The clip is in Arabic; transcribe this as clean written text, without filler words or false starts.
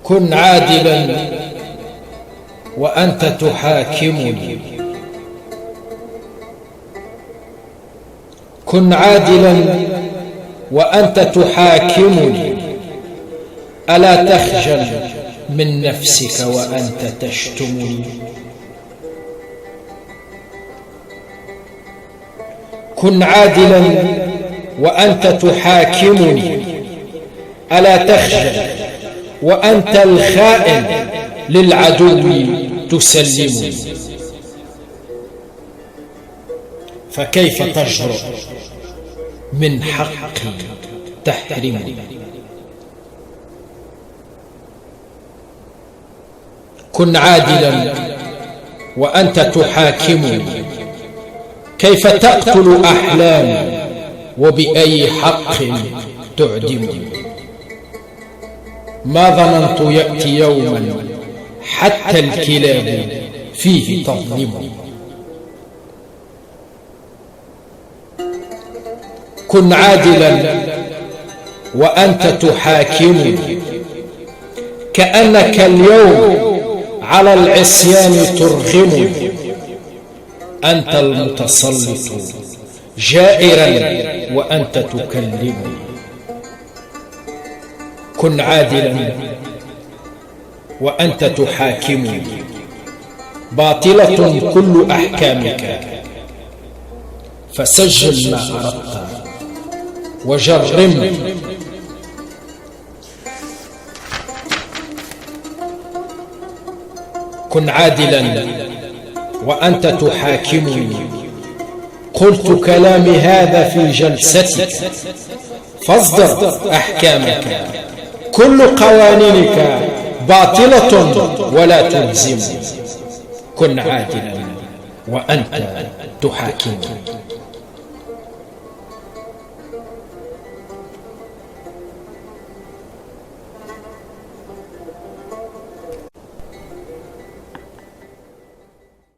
كن عادلا وأنت تحاكمني، كن عادلا وأنت تحاكمني، ألا تخجل من نفسك وأنت تشتمني؟ كن عادلا وأنت تحاكمني، ألا تخجل وأنت الخائن للعدو تسلمني؟ فكيف تجرؤ من حقي تحرمني؟ كن عادلا وأنت تحاكمني، كيف تقتل أحلامي وبأي حق تعدمني؟ ما ظننت يأتي يوما حتى الكلاب فيه تظلمني. كن عادلا وأنت تحاكمني، كأنك اليوم على العصيان ترغمني، أنت المتسلط جائرا وأنت تكلمني. كن عادلا وأنت تحاكمني، باطلة كل أحكامك، فسجل ما أردت وجرمني. كن عادلا وأنت تحاكمني، قلت كلامي هذا في جلستك، فاصدر أحكامك، كل قوانينك باطلة ولا تلزمني. كن عادلا وأنت تحاكمني.